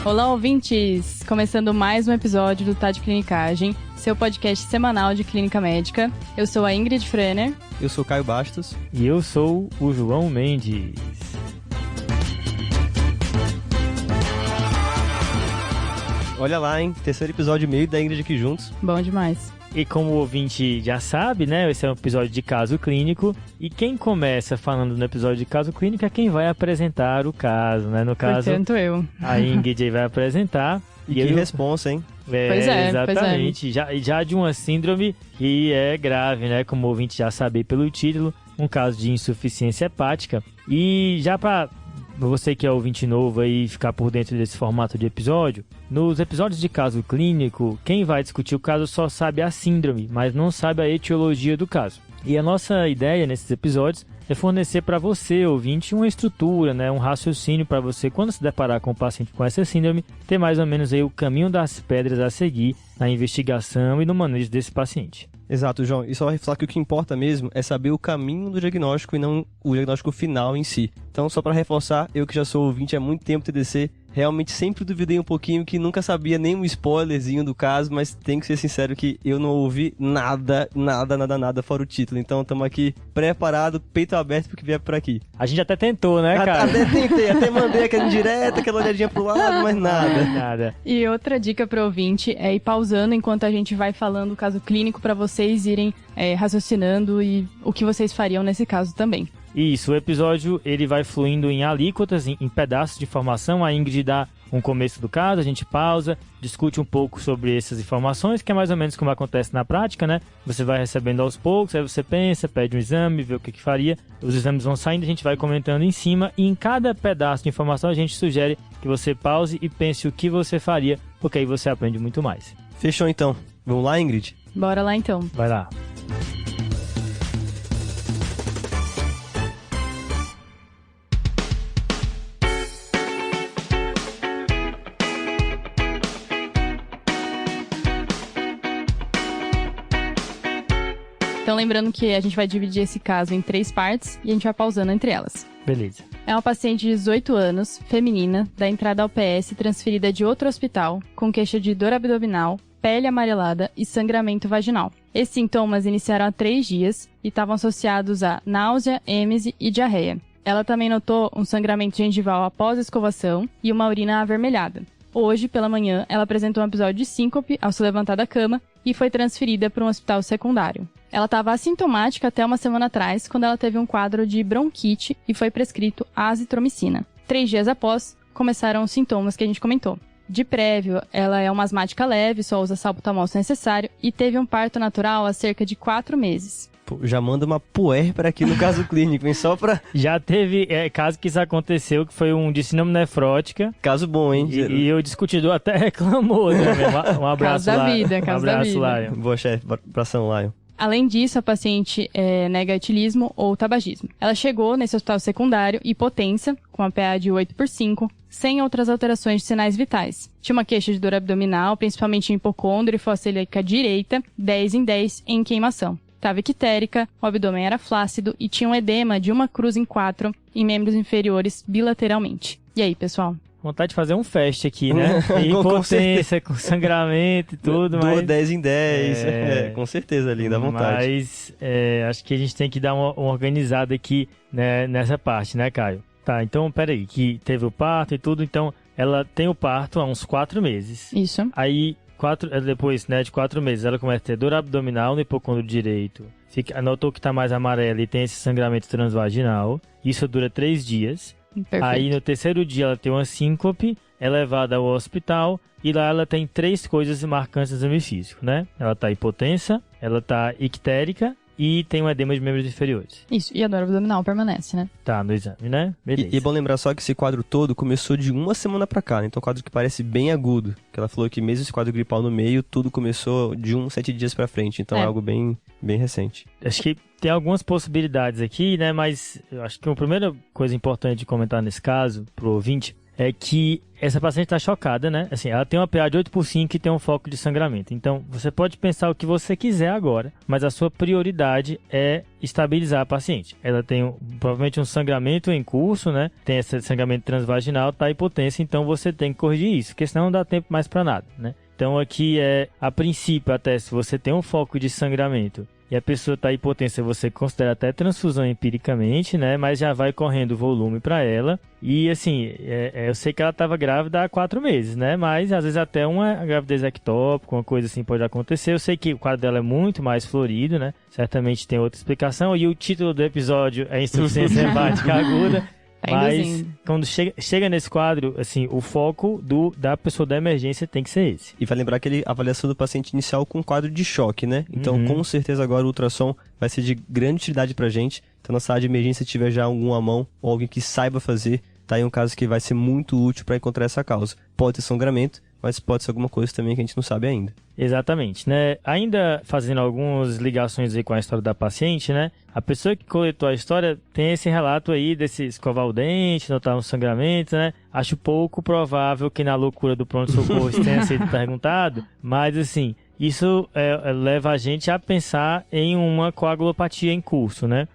Olá, ouvintes! Começando mais um episódio do Tá de Clinicagem, seu podcast semanal de clínica médica. Eu sou a Ingrid Frener. Eu sou o Caio Bastos. E eu sou o João Mendes. Olha lá, hein? Terceiro episódio e meio da Ingrid aqui juntos. Bom demais. E como o ouvinte já sabe, né? Esse é um episódio de caso clínico. E quem começa falando no episódio de caso clínico é quem vai apresentar o caso, né? No caso, portanto, eu. A Ingrid vai apresentar. E que responsa, hein? Pois é, exatamente. Pois é. Já de uma síndrome que é grave, né? Como o ouvinte já sabe pelo título, um caso de insuficiência hepática. E já para você que é ouvinte novo aí ficar por dentro desse formato de episódio, nos episódios de caso clínico, quem vai discutir o caso só sabe a síndrome, mas não sabe a etiologia do caso. E a nossa ideia nesses episódios é fornecer para você, ouvinte, uma estrutura, né, um raciocínio para você, quando se deparar com o paciente com essa síndrome, ter mais ou menos aí o caminho das pedras a seguir na investigação e no manejo desse paciente. Exato, João. E só vai falar que o que importa mesmo é saber o caminho do diagnóstico e não o diagnóstico final em si. Então, só para reforçar, eu que já sou ouvinte há muito tempo TDC, realmente sempre duvidei um pouquinho, que nunca sabia nem um spoilerzinho do caso, mas tenho que ser sincero que eu não ouvi nada fora o título. Então, estamos aqui preparado, peito aberto pro que vier por aqui. A gente até tentou, né, cara? Até tentei, até mandei aquela indireta, aquela olhadinha pro lado, mas nada. Nada. E outra dica pro ouvinte é ir pausando enquanto a gente vai falando o caso clínico para vocês irem raciocinando e o que vocês fariam nesse caso também. Isso, o episódio ele vai fluindo em alíquotas, em pedaços de informação. A Ingrid dá um começo do caso, a gente pausa, discute um pouco sobre essas informações, que é mais ou menos como acontece na prática, né? Você vai recebendo aos poucos, aí você pensa, pede um exame, vê o que faria. Os exames vão saindo, a gente vai comentando em cima, e em cada pedaço de informação a gente sugere que você pause e pense o que você faria, porque aí você aprende muito mais. Fechou então. Vamos lá, Ingrid? Bora lá então. Vai lá. Então, lembrando que a gente vai dividir esse caso em 3 partes e a gente vai pausando entre elas. Beleza. É uma paciente de 18 anos, feminina, da entrada ao PS, transferida de outro hospital, com queixa de dor abdominal, pele amarelada e sangramento vaginal. Esses sintomas iniciaram há 3 dias e estavam associados a náusea, êmese e diarreia. Ela também notou um sangramento gengival após a escovação e uma urina avermelhada. Hoje, pela manhã, ela apresentou um episódio de síncope ao se levantar da cama e foi transferida para um hospital secundário. Ela estava assintomática até uma semana atrás, quando ela teve um quadro de bronquite e foi prescrito azitromicina. 3 dias após, começaram os sintomas que a gente comentou. De prévio, ela é uma asmática leve, só usa salbutamol se necessário e teve um parto natural há cerca de 4 meses. Pô, já manda uma puérpera aqui no caso clínico, hein? Só pra... Já teve caso que isso aconteceu, que foi um de síndrome nefrótica. Caso bom, hein? E o discutidor até reclamou, né? Um abraço, caso da Lion. vida, caso da vida. Lion. Boa, chefe. Abração, Lion. Além disso, a paciente nega etilismo ou tabagismo. Ela chegou nesse hospital secundário hipotensa, com a PA de 8/5, sem outras alterações de sinais vitais. Tinha uma queixa de dor abdominal, principalmente em hipocôndrio e fossa ilíaca direita, 10/10 em queimação. Estava ictérica, o abdômen era flácido e tinha um edema de 1 cruz em 4 em membros inferiores bilateralmente. E aí, pessoal? Vontade de fazer um fest aqui, né? Impotência, com sangramento e tudo, mas... Dor 10/10, com certeza, ali, dá vontade. Mas acho que a gente tem que dar uma organizada aqui, né, nessa parte, né, Caio? Tá, então, peraí, que teve o parto e tudo, então ela tem o parto há uns 4 meses. Isso. Aí, depois, né, de 4 meses, ela começa a ter dor abdominal no hipocôndrio direito. Notou que tá mais amarelo e tem esse sangramento transvaginal. Isso dura 3 dias. Perfeito. Aí no 3º dia ela tem uma síncope, é levada ao hospital e lá ela tem 3 coisas marcantes no exame físico, né? Ela tá hipotensa, ela tá ictérica e tem um edema de membros inferiores. Isso, e a dor abdominal permanece, né? Tá, no exame, né? Beleza. E é bom lembrar só que esse quadro todo começou de 1 semana pra cá, né? Então é um quadro que parece bem agudo. Que ela falou que mesmo esse quadro gripal no meio, tudo começou de 7 dias pra frente. Então é algo bem recente. Acho que tem algumas possibilidades aqui, né? Mas eu acho que a primeira coisa importante de comentar nesse caso, pro ouvinte, é que essa paciente está chocada, né? Assim, ela tem uma PA de 8/5 e tem um foco de sangramento. Então, você pode pensar o que você quiser agora, mas a sua prioridade é estabilizar a paciente. Ela tem provavelmente um sangramento em curso, né? Tem esse sangramento transvaginal, tá hipotência, então você tem que corrigir isso, porque senão não dá tempo mais para nada, né? Então, aqui a princípio, até se você tem um foco de sangramento e a pessoa está hipotência, você considera até transfusão empiricamente, né? Mas já vai correndo volume para ela. E assim, eu sei que ela estava grávida há 4 meses, né? Mas às vezes até uma gravidez ectópica, uma coisa assim pode acontecer. Eu sei que o quadro dela é muito mais florido, né? Certamente tem outra explicação. E o título do episódio é Insuficiência Hepática Aguda. Mas quando chega nesse quadro, assim, o foco da pessoa da emergência tem que ser esse. E vai lembrar aquele avaliação do paciente inicial com quadro de choque, né? Então, com certeza agora o ultrassom vai ser de grande utilidade pra gente. Então, na sala de emergência, se tiver já algum à mão ou alguém que saiba fazer, tá aí um caso que vai ser muito útil para encontrar essa causa. Pode ter sangramento, mas pode ser alguma coisa também que a gente não sabe ainda. Exatamente, né? Ainda fazendo algumas ligações aí com a história da paciente, né? A pessoa que coletou a história tem esse relato aí desse escovar o dente, notar um sangramento, né? Acho pouco provável que na loucura do pronto-socorro isso tenha sido perguntado, mas assim, isso leva a gente a pensar em uma coagulopatia em curso, né?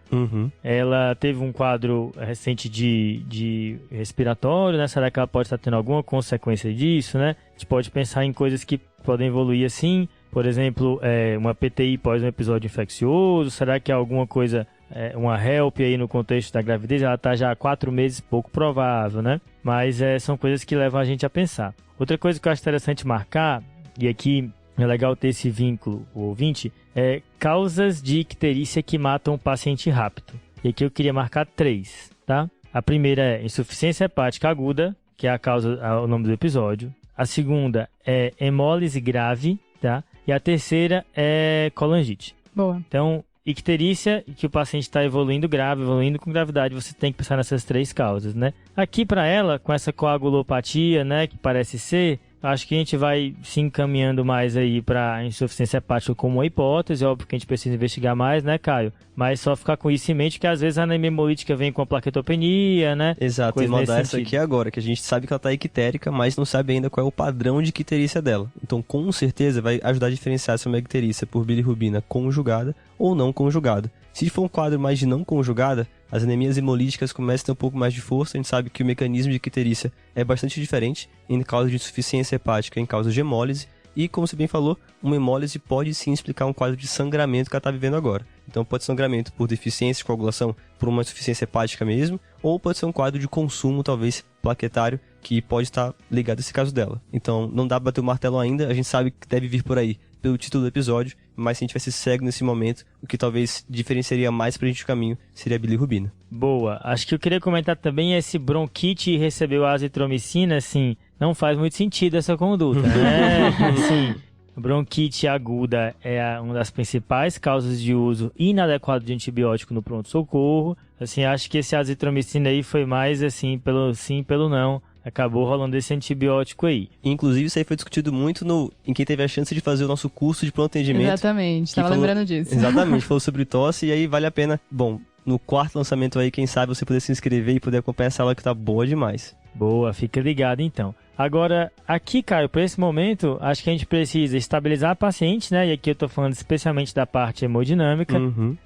Ela teve um quadro recente de respiratório, né? Será que ela pode estar tendo alguma consequência disso, né? A gente pode pensar em coisas que podem evoluir assim, por exemplo, uma PTI pós um episódio infeccioso, será que há alguma coisa, uma HELP aí no contexto da gravidez? Ela está já há 4 meses, pouco provável, né? Mas são coisas que levam a gente a pensar. Outra coisa que eu acho interessante marcar, e aqui é legal ter esse vínculo, o ouvinte, é causas de icterícia que matam o paciente rápido. E aqui eu queria marcar 3, tá? A primeira é insuficiência hepática aguda, que é a causa, o nome do episódio. A segunda é hemólise grave, tá? E a terceira é colangite. Boa. Então, icterícia, que o paciente está evoluindo grave, evoluindo com gravidade, você tem que pensar nessas 3 causas, né? Aqui para ela, com essa coagulopatia, né, que parece ser, acho que a gente vai se encaminhando mais aí para insuficiência hepática como uma hipótese. Óbvio que a gente precisa investigar mais, né, Caio? Mas só ficar com isso em mente que às vezes a anemia hemolítica vem com a plaquetopenia, né? Exato, e mandar essa aqui agora, que a gente sabe que ela está ictérica, mas não sabe ainda qual é o padrão de icterícia dela. Então, com certeza, vai ajudar a diferenciar se é uma icterícia por bilirrubina conjugada ou não conjugada. Se for um quadro mais de não conjugada, as anemias hemolíticas começam a ter um pouco mais de força. A gente sabe que o mecanismo de icterícia é bastante diferente em causa de insuficiência hepática, em causa de hemólise. E, como você bem falou, uma hemólise pode sim explicar um quadro de sangramento que ela está vivendo agora. Então, pode ser sangramento por deficiência de coagulação, por uma insuficiência hepática mesmo, ou pode ser um quadro de consumo, talvez plaquetário, que pode estar ligado a esse caso dela. Então, não dá para bater o martelo ainda, a gente sabe que deve vir por aí pelo título do episódio, mas se a gente tivesse cego nesse momento, o que talvez diferenciaria mais pra gente o caminho seria a bilirrubina. Boa. Acho que eu queria comentar também esse bronquite e recebeu azitromicina, assim, não faz muito sentido essa conduta, né? Assim, bronquite aguda é uma das principais causas de uso inadequado de antibiótico no pronto-socorro. Assim, acho que esse azitromicina aí foi mais, assim, pelo sim, pelo não. Acabou rolando esse antibiótico aí. Inclusive, isso aí foi discutido muito em quem teve a chance de fazer o nosso curso de pronto atendimento. Exatamente, estava lembrando disso. Exatamente, falou sobre tosse e aí vale a pena. Bom, no 4º lançamento aí, quem sabe você poder se inscrever e poder acompanhar essa aula que tá boa demais. Boa, fica ligado então. Agora, aqui, Caio, para esse momento, acho que a gente precisa estabilizar a paciente, né? E aqui eu tô falando especialmente da parte hemodinâmica.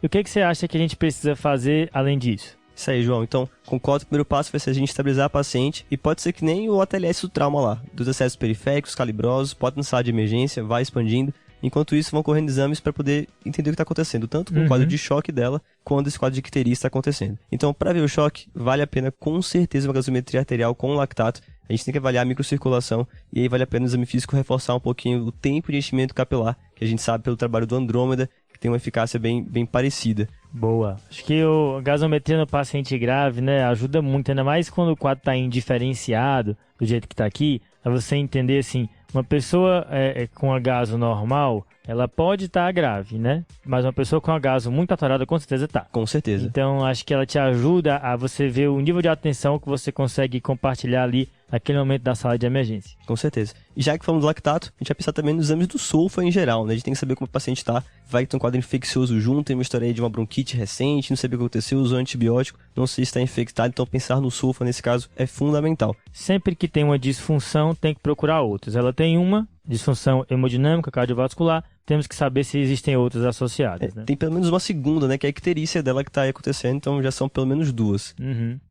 E o que você acha que a gente precisa fazer além disso? Isso aí, João. Então, concordo, o primeiro passo vai ser a gente estabilizar a paciente e pode ser que nem o ATLS do trauma lá, dos acessos periféricos, calibrosos, pode na sala de emergência, vai expandindo. Enquanto isso, vão correndo exames para poder entender o que está acontecendo, tanto com o quadro de choque dela, quanto esse quadro de icterícia está acontecendo. Então, para ver o choque, vale a pena com certeza uma gasometria arterial com lactato. A gente tem que avaliar a microcirculação e aí vale a pena o exame físico reforçar um pouquinho o tempo de enchimento capilar, que a gente sabe pelo trabalho do Andrômeda, que tem uma eficácia bem parecida. Boa. Acho que a gasometria no paciente grave, né, ajuda muito, ainda mais quando o quadro está indiferenciado, do jeito que está aqui, a você entender, assim, uma pessoa com a gaso normal, ela pode estar grave, né? Mas uma pessoa com agasalho muito atorada com certeza tá. Com certeza. Então, acho que ela te ajuda a você ver o nível de atenção que você consegue compartilhar ali naquele momento da sala de emergência. Com certeza. E já que falamos do lactato, a gente vai pensar também nos exames do sulfa em geral, né? A gente tem que saber como o paciente está. Vai ter um quadro infeccioso junto, tem uma história aí de uma bronquite recente, não saber o que aconteceu, usou antibiótico, não sei se está infectado, então pensar no sulfa nesse caso é fundamental. Sempre que tem uma disfunção, tem que procurar outras. Ela tem uma disfunção hemodinâmica, cardiovascular, temos que saber se existem outras associadas, né? Tem pelo menos uma segunda, né? Que é a icterícia dela que está aí acontecendo, então já são pelo menos duas.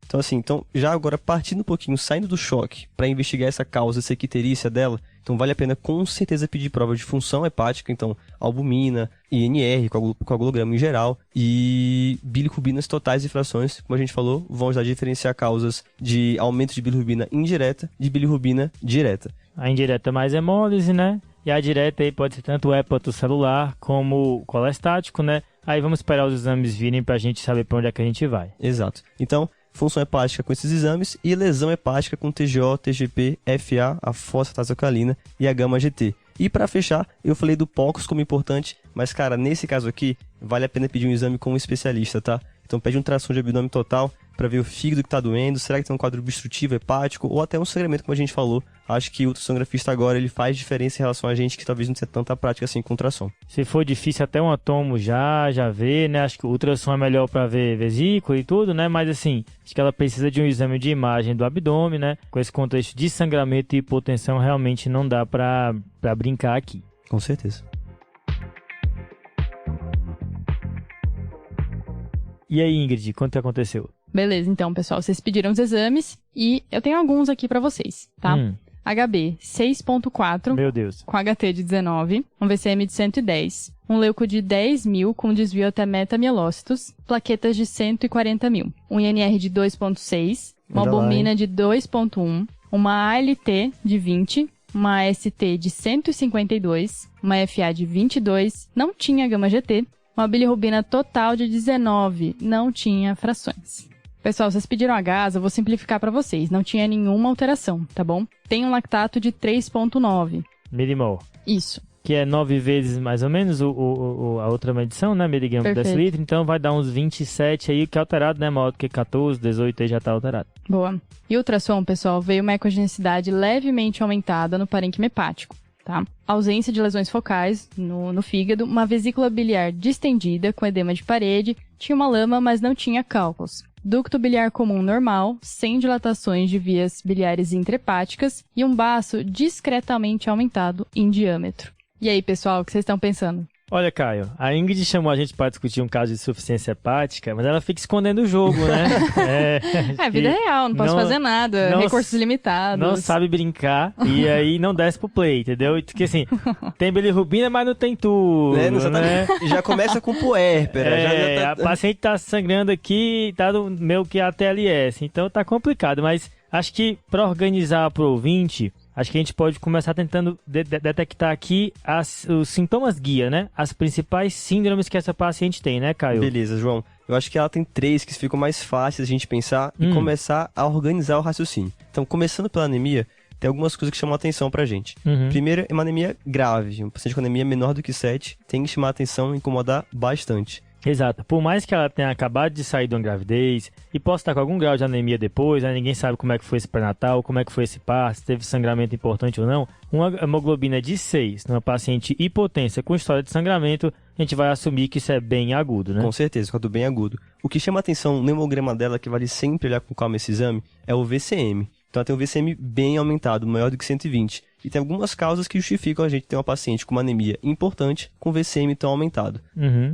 Então assim, já agora partindo um pouquinho, saindo do choque, para investigar essa causa, essa icterícia dela, então vale a pena com certeza pedir prova de função hepática, então albumina, INR, coagulograma em geral, e bilirrubinas totais e frações, como a gente falou, vão ajudar a diferenciar causas de aumento de bilirrubina indireta de bilirrubina direta. A indireta mais hemólise, né? E a direta aí pode ser tanto hepatocelular como colestático, né? Aí vamos esperar os exames virem pra gente saber pra onde é que a gente vai. Exato. Então, função hepática com esses exames e lesão hepática com TGO, TGP, FA, a fosfatase-alcalina e a gama-GT. E para fechar, eu falei do POCUS como importante, mas cara, nesse caso aqui, vale a pena pedir um exame com um especialista, tá? Então pede um ultrassom de abdômen total para ver o fígado que está doendo, será que tem um quadro obstrutivo hepático ou até um sangramento, como a gente falou. Acho que o ultrassonografista agora ele faz diferença em relação a gente que talvez não tenha tanta prática assim com ultrassom. Se for difícil até um atomo já vê, né? Acho que o ultrassom é melhor para ver vesícula e tudo, né? Mas assim, acho que ela precisa de um exame de imagem do abdômen, né? Com esse contexto de sangramento e hipotensão realmente não dá para brincar aqui. Com certeza. E aí, Ingrid, quanto aconteceu? Beleza, então, pessoal, vocês pediram os exames e eu tenho alguns aqui pra vocês, tá? HB 6.4, meu Deus, com HT de 19, um VCM de 110, um leuco de 10.000 com desvio até metamielócitos, plaquetas de 140.000, um INR de 2.6, uma albumina de 2.1, uma ALT de 20, uma AST de 152, uma FA de 22, não tinha gama-GT, uma bilirrubina total de 19, não tinha frações. Pessoal, vocês pediram a gás, eu vou simplificar para vocês. Não tinha nenhuma alteração, tá bom? Tem um lactato de 3.9. Milimol. Isso. Que é 9 vezes mais ou menos a outra medição, né? Miligrama por decilitro. Então vai dar uns 27 aí, que é alterado, né? Maior do que 14, 18 aí já tá alterado. Boa. E ultrassom, pessoal, veio uma ecogenicidade levemente aumentada no parênquima hepático. Tá? Ausência de lesões focais no fígado, uma vesícula biliar distendida com edema de parede, tinha uma lama, mas não tinha cálculos. Ducto biliar comum normal, sem dilatações de vias biliares intrahepáticas e um baço discretamente aumentado em diâmetro. E aí, pessoal, o que vocês estão pensando? Olha, Caio, a Ingrid chamou a gente para discutir um caso de insuficiência hepática, mas ela fica escondendo o jogo, né? É vida real, não posso fazer nada, recursos limitados. Não sabe brincar e aí não desce pro play, entendeu? Porque assim, tem bilirrubina, mas não tem tudo, né? Já começa com puérpera. A paciente tá sangrando aqui, tá no meio que a TLS, então tá complicado, mas acho que para organizar pro ouvinte, acho que a gente pode começar tentando detectar aqui os sintomas guia, né? As principais síndromes que essa paciente tem, né, Caio? Beleza, João. Eu acho que ela tem 3 que ficam mais fáceis a gente pensar e começar a organizar o raciocínio. Então, começando pela anemia, tem algumas coisas que chamam a atenção pra gente. Primeiro, é uma anemia grave. Um paciente com anemia menor do que 7 tem que chamar a atenção e incomodar bastante. Exato. Por mais que ela tenha acabado de sair de uma gravidez e possa estar com algum grau de anemia depois, né? Ninguém sabe como é que foi esse pré-natal, como é que foi esse parto, se teve sangramento importante ou não, uma hemoglobina de 6 numa paciente hipotensa com história de sangramento, a gente vai assumir que isso é bem agudo, né? Com certeza, quadro bem agudo. O que chama atenção no hemograma dela, que vale sempre olhar com calma esse exame, é o VCM. Então ela tem um VCM bem aumentado, maior do que 120. E tem algumas causas que justificam a gente ter uma paciente com uma anemia importante com VCM tão aumentado.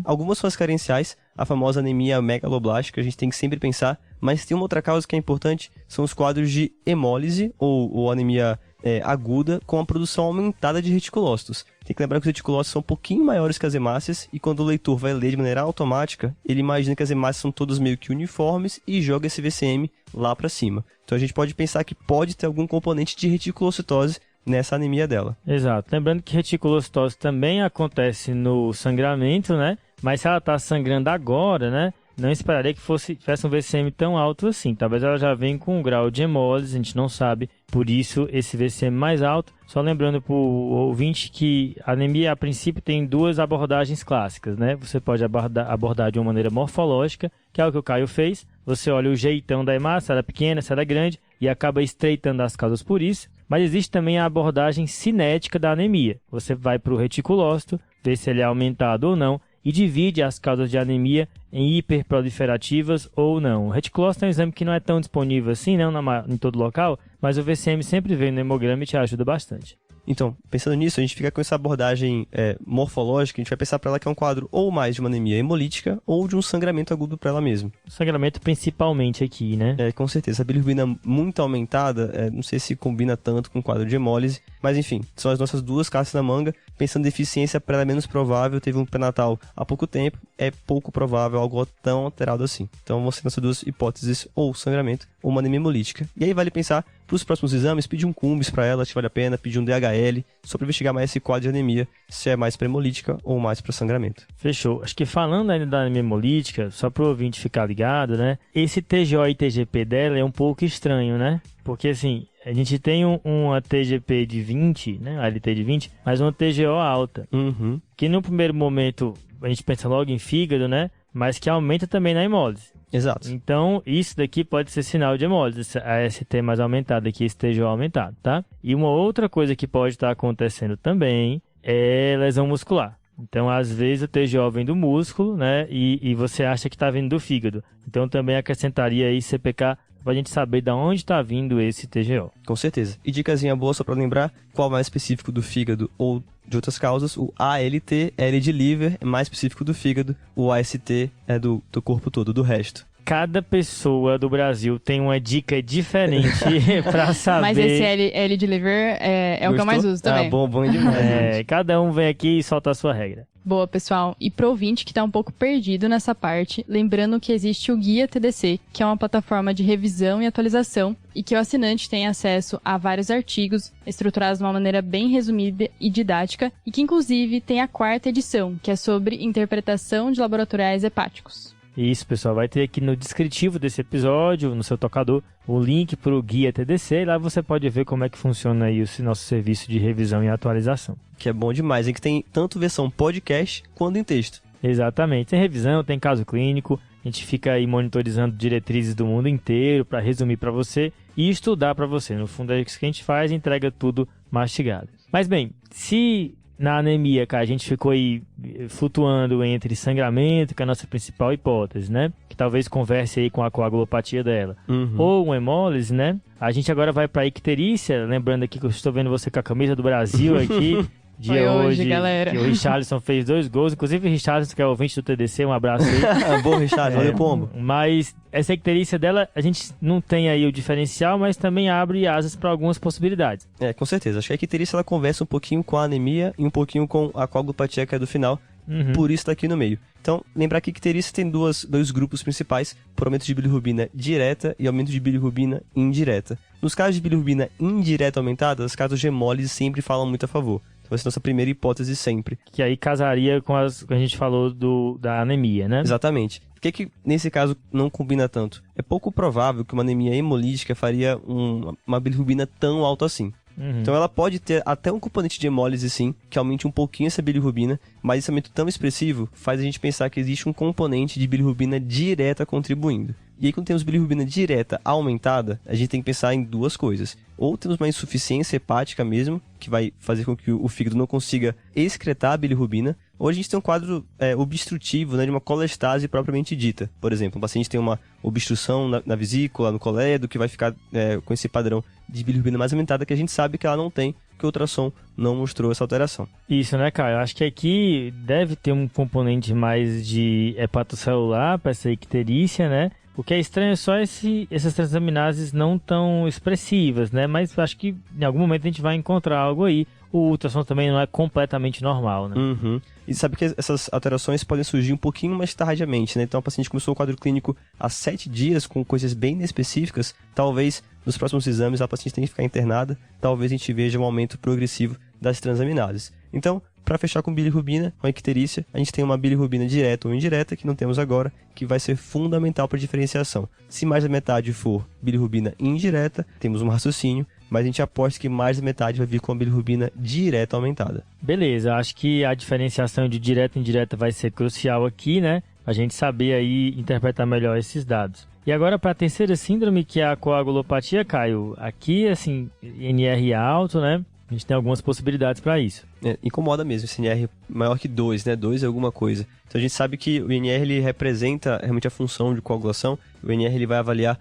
Algumas são as carenciais, a famosa anemia megaloblástica, a gente tem que sempre pensar, mas tem uma outra causa que é importante, são os quadros de hemólise ou anemia aguda com a produção aumentada de reticulócitos. Tem que lembrar que os reticulócitos são um pouquinho maiores que as hemácias e quando o leitor vai ler de maneira automática, ele imagina que as hemácias são todas meio que uniformes e joga esse VCM lá para cima. Então a gente pode pensar que pode ter algum componente de reticulocitose nessa anemia dela. Exato. Lembrando que reticulocitose também acontece no sangramento, né? Mas se ela está sangrando agora, né? não esperaria que tivesse um VCM tão alto assim. Talvez ela já venha com um grau de hemólise, a gente não sabe, por isso esse VCM mais alto. Só lembrando para o ouvinte que a anemia, a princípio, tem 2 abordagens clássicas, né? Você pode abordar de uma maneira morfológica, que é o que o Caio fez. Você olha o jeitão da hemácia, se ela é pequena, se ela é grande, e acaba estreitando as causas por isso. Mas existe também a abordagem cinética da anemia. Você vai para o reticulócito, vê se ele é aumentado ou não, e divide as causas de anemia em hiperproliferativas ou não. O reticulócito é um exame que não é tão disponível assim, não em todo local, mas o VCM sempre vem no hemograma e te ajuda bastante. Então, pensando nisso, a gente fica com essa abordagem morfológica, a gente vai pensar para ela que é um quadro ou mais de uma anemia hemolítica ou de um sangramento agudo para ela mesma. Sangramento principalmente aqui, né? Com certeza. A bilirrubina muito aumentada, não sei se combina tanto com o quadro de hemólise, mas enfim, são as nossas 2 cartas na manga. Pensando em deficiência, para ela é menos provável, teve um pré-natal há pouco tempo, é pouco provável algo tão alterado assim. Então vão ser nossas 2 hipóteses, ou sangramento ou uma anemia hemolítica. E aí vale pensar para os próximos exames, pedir um Cumbis para ela, se vale a pena, pedir um DHL, só para investigar mais esse quadro de anemia, se é mais para hemolítica ou mais para sangramento. Fechou. Acho que falando ainda da anemia hemolítica, só para o ouvinte ficar ligado, né? Esse TGO e TGP dela é um pouco estranho, né? Porque assim, a gente tem uma TGP de 20, né? A LT de 20, mas uma TGO alta. Uhum. Que no primeiro momento a gente pensa logo em fígado, né? Mas que aumenta também na hemólise. Exato. Então, isso daqui pode ser sinal de hemólise, a ST mais aumentada aqui, esse TGO aumentado, tá? E uma outra coisa que pode estar acontecendo também é lesão muscular. Então, às vezes, o TGO vem do músculo, né? E você acha que está vindo do fígado. Então, também acrescentaria aí CPK para a gente saber de onde está vindo esse TGO. Com certeza. E dicasinha boa só para lembrar, qual mais específico do fígado ou de outras causas, o ALT, L de liver, é mais específico do fígado, o AST é do corpo todo, do resto. Cada pessoa do Brasil tem uma dica diferente para saber. Mas esse L de liver é o que eu mais uso também. Bom demais. Cada um vem aqui e solta a sua regra. Boa, pessoal. E pro ouvinte que tá um pouco perdido nessa parte, lembrando que existe o Guia TDC, que é uma plataforma de revisão e atualização, e que o assinante tem acesso a vários artigos, estruturados de uma maneira bem resumida e didática, e que inclusive tem a 4ª edição, que é sobre interpretação de laboratoriais hepáticos. Isso, pessoal, vai ter aqui no descritivo desse episódio, no seu tocador, o link para o Guia TDC, e lá você pode ver como é que funciona aí o nosso serviço de revisão e atualização. Que é bom demais, que tem tanto versão podcast quanto em texto. Exatamente, tem revisão, tem caso clínico, a gente fica aí monitorizando diretrizes do mundo inteiro para resumir para você e estudar para você. No fundo é isso que a gente faz, entrega tudo mastigado. Mas bem, se na anemia, cara, a gente ficou aí flutuando entre sangramento, que é a nossa principal hipótese, né? Que talvez converse aí com a coagulopatia dela. Ou uma hemólise, né? A gente agora vai para a icterícia, lembrando aqui que eu estou vendo você com a camisa do Brasil aqui. Dia hoje, galera. Que o Richarlison fez 2 gols, inclusive o Richarlison, que é o ouvinte do TDC, um abraço aí. Bom, Richarlison, valeu, pombo. Mas essa icterícia dela, a gente não tem aí o diferencial, mas também abre asas para algumas possibilidades. Com certeza. Acho que a icterícia ela conversa um pouquinho com a anemia e um pouquinho com a coagulopatia, que é do final. Por isso tá aqui no meio. Então, lembrar que icterícia tem dois grupos principais, por aumento de bilirrubina direta e aumento de bilirrubina indireta. Nos casos de bilirrubina indireta aumentada, os casos de hemólise sempre falam muito a favor. Então, essa é a nossa primeira hipótese sempre. Que aí casaria com a gente falou da anemia, né? Exatamente. Por que nesse caso não combina tanto? É pouco provável que uma anemia hemolítica faria uma bilirrubina tão alta assim. Então ela pode ter até um componente de hemólise sim, que aumente um pouquinho essa bilirrubina, mas esse aumento tão expressivo faz a gente pensar que existe um componente de bilirrubina direta contribuindo. E aí quando temos bilirrubina direta aumentada, a gente tem que pensar em 2 coisas. Ou temos uma insuficiência hepática mesmo, que vai fazer com que o fígado não consiga excretar a bilirrubina, ou a gente tem um quadro obstrutivo, né, de uma colestase propriamente dita. Por exemplo, um paciente tem uma obstrução na vesícula, no colédo, que vai ficar com esse padrão de bilirrubina mais aumentada, que a gente sabe que ela não tem, que o ultrassom não mostrou essa alteração. Isso, né, Caio? Acho que aqui deve ter um componente mais de hepatocelular para essa icterícia, né? O que é estranho é só essas transaminases não tão expressivas, né? Mas acho que em algum momento a gente vai encontrar algo aí. O ultrassom também não é completamente normal, né? E sabe que essas alterações podem surgir um pouquinho mais tardiamente, né? Então, a paciente começou o quadro clínico há 7 dias, com coisas bem inespecíficas. Talvez, nos próximos exames, a paciente tenha que ficar internada. Talvez a gente veja um aumento progressivo das transaminases. Então, para fechar com bilirrubina, com a icterícia, a gente tem uma bilirrubina direta ou indireta, que não temos agora, que vai ser fundamental para diferenciação. Se mais da metade for bilirrubina indireta, temos um raciocínio, mas a gente aposta que mais da metade vai vir com a bilirrubina direta aumentada. Beleza, acho que a diferenciação de direta e indireta vai ser crucial aqui, né? A gente saber aí interpretar melhor esses dados. E agora para a terceira síndrome, que é a coagulopatia, Caio. Aqui, assim, INR alto, né? A gente tem algumas possibilidades para isso. Incomoda mesmo esse INR maior que 2, né? 2 é alguma coisa. Então a gente sabe que o INR ele representa realmente a função de coagulação. O INR ele vai avaliar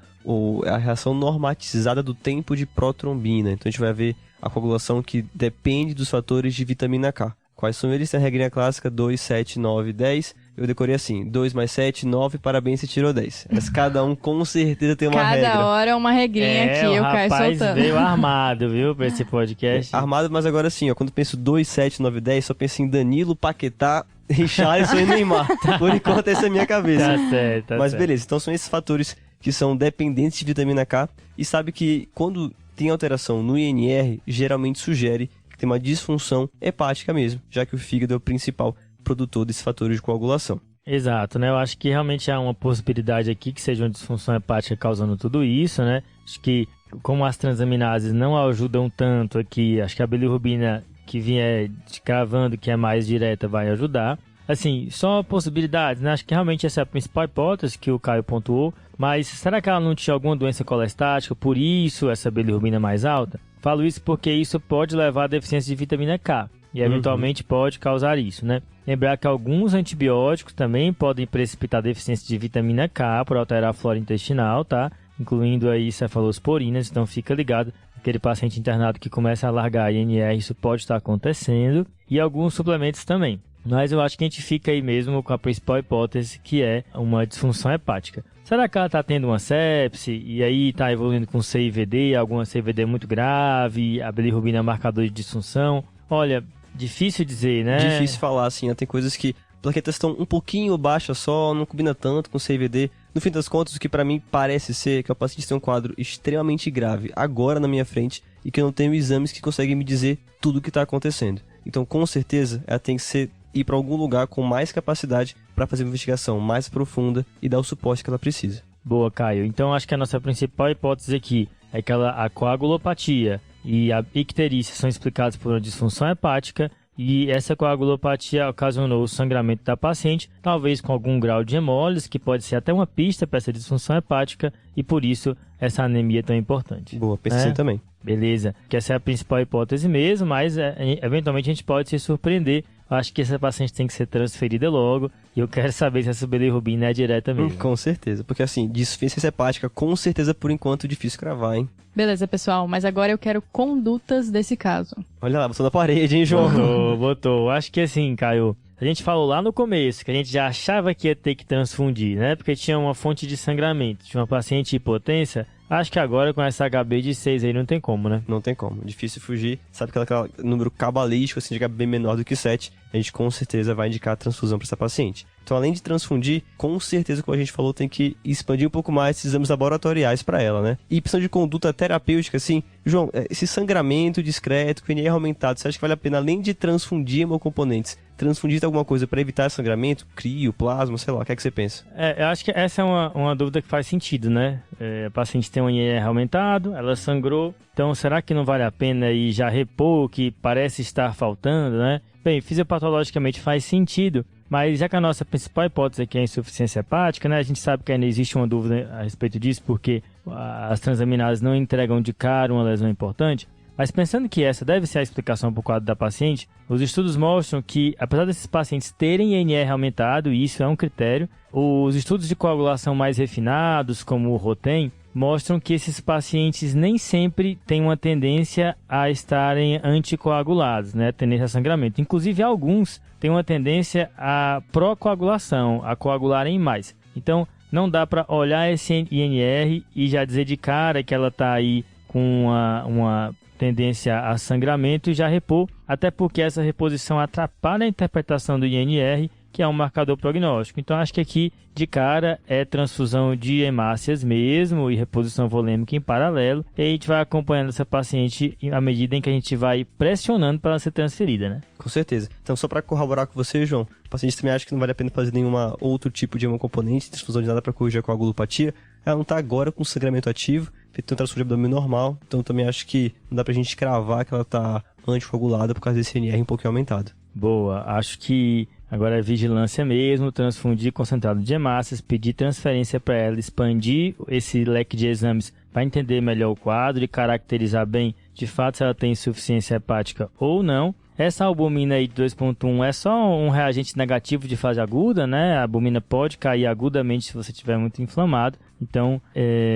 a reação normatizada do tempo de protrombina. Então a gente vai ver a coagulação que depende dos fatores de vitamina K. Quais são eles? Tem a regrinha clássica 2, 7, 9, 10. Eu decorei assim, 2 mais 7, 9, parabéns, você tirou 10. Mas cada um com certeza tem uma regra. Cada hora uma regrinha aqui, o Caio soltando. O rapaz veio armado, viu, pra esse podcast. Armado, mas agora sim, ó, quando eu penso 2, 7, 9, 10, só penso em Danilo, Paquetá, Richarlison e Neymar. Por enquanto essa é a minha cabeça. Tá certo, tá mas certo. Beleza, então são esses fatores que são dependentes de vitamina K. E sabe que quando tem alteração no INR, geralmente sugere que tem uma disfunção hepática mesmo, já que o fígado é o principal produtor desses fatores de coagulação. Exato, né? Eu acho que realmente há uma possibilidade aqui que seja uma disfunção hepática causando tudo isso, né? Acho que como as transaminases não ajudam tanto aqui, acho que a bilirrubina que vier cravando, que é mais direta, vai ajudar. Assim, só possibilidades, né? Acho que realmente essa é a principal hipótese que o Caio pontuou, mas será que ela não tinha alguma doença colestática, por isso essa bilirrubina mais alta? Falo isso porque isso pode levar à deficiência de vitamina K e eventualmente pode causar isso, né? Lembrar que alguns antibióticos também podem precipitar deficiência de vitamina K por alterar a flora intestinal, tá? Incluindo aí cefalosporinas, então fica ligado. Aquele paciente internado que começa a largar INR, isso pode estar acontecendo. E alguns suplementos também. Mas eu acho que a gente fica aí mesmo com a principal hipótese, que é uma disfunção hepática. Será que ela está tendo uma sepse e aí está evoluindo com CIVD, alguma CIVD muito grave, a bilirrubina é marcador de disfunção? Olha, difícil dizer, né? Difícil falar, assim, tem coisas que plaquetas estão um pouquinho baixas só, não combina tanto com CIVD. No fim das contas, o que para mim parece ser que o paciente tem um quadro extremamente grave agora na minha frente e que eu não tenho exames que conseguem me dizer tudo o que está acontecendo. Então, com certeza, ela tem que ir para algum lugar com mais capacidade para fazer uma investigação mais profunda e dar o suporte que ela precisa. Boa, Caio. Então, acho que a nossa principal hipótese aqui é que a coagulopatia e a icterícia são explicadas por uma disfunção hepática e essa coagulopatia ocasionou o sangramento da paciente, talvez com algum grau de hemólise, que pode ser até uma pista para essa disfunção hepática e por isso essa anemia é tão importante. Boa, pensei assim também. Beleza, que essa é a principal hipótese mesmo, mas eventualmente a gente pode se surpreender. Acho que essa paciente tem que ser transferida logo e eu quero saber se essa bilirrubina é direta mesmo. Com certeza, porque assim, insuficiência hepática, com certeza por enquanto difícil cravar, hein? Beleza, pessoal, mas agora eu quero condutas desse caso. Olha lá, botou na parede, hein, João? Botou. Acho que assim, Caio, a gente falou lá no começo que a gente já achava que ia ter que transfundir, né? Porque tinha uma fonte de sangramento, tinha uma paciente hipotensa. Acho que agora com essa HB de 6 aí não tem como, né? Não tem como, difícil fugir. Sabe que aquele número cabalístico assim, de HB menor do que 7, a gente com certeza vai indicar a transfusão para essa paciente. Então, além de transfundir, com certeza, como a gente falou, tem que expandir um pouco mais esses exames laboratoriais para ela, né? E precisando de conduta terapêutica, assim, João, esse sangramento discreto, com o INR aumentado, você acha que vale a pena, além de transfundir hemocomponentes, transfundir alguma coisa para evitar sangramento, crio, plasma, sei lá, o que é que você pensa? Eu acho que essa é uma dúvida que faz sentido, né? A paciente tem um INR aumentado, ela sangrou, então será que não vale a pena ir já repor o que parece estar faltando, né? Bem, fisiopatologicamente faz sentido, mas já que a nossa principal hipótese aqui é a insuficiência hepática, né? A gente sabe que ainda existe uma dúvida a respeito disso, porque as transaminases não entregam de cara uma lesão importante. Mas pensando que essa deve ser a explicação por quadro da paciente, os estudos mostram que, apesar desses pacientes terem INR aumentado, e isso é um critério, os estudos de coagulação mais refinados, como o ROTEM, mostram que esses pacientes nem sempre têm uma tendência a estarem anticoagulados, né? Tendência a sangramento. Inclusive, alguns têm uma tendência à procoagulação, a coagularem mais. Então, não dá para olhar esse INR e já dizer de cara que ela está aí com uma tendência a sangramento e já repor, até porque essa reposição atrapalha a interpretação do INR, que é um marcador prognóstico. Então, acho que aqui, de cara, é transfusão de hemácias mesmo e reposição volêmica em paralelo. E a gente vai acompanhando essa paciente à medida em que a gente vai pressionando para ela ser transferida, né? Com certeza. Então, só para corroborar com você, João, o paciente também acha que não vale a pena fazer nenhuma outro tipo de hemocomponente, transfusão de nada para corrigir a coagulopatia. Ela não está agora com sangramento ativo, feito um traço de abdômen normal, então também acho que não dá pra gente cravar que ela está anticoagulada por causa desse NR um pouquinho aumentado. Boa, acho que agora é vigilância mesmo, transfundir concentrado de hemácias, pedir transferência para ela, expandir esse leque de exames para entender melhor o quadro e caracterizar bem, de fato, se ela tem insuficiência hepática ou não. Essa albumina aí de 2.1 é só um reagente negativo de fase aguda, né? A albumina pode cair agudamente se você estiver muito inflamado. Então,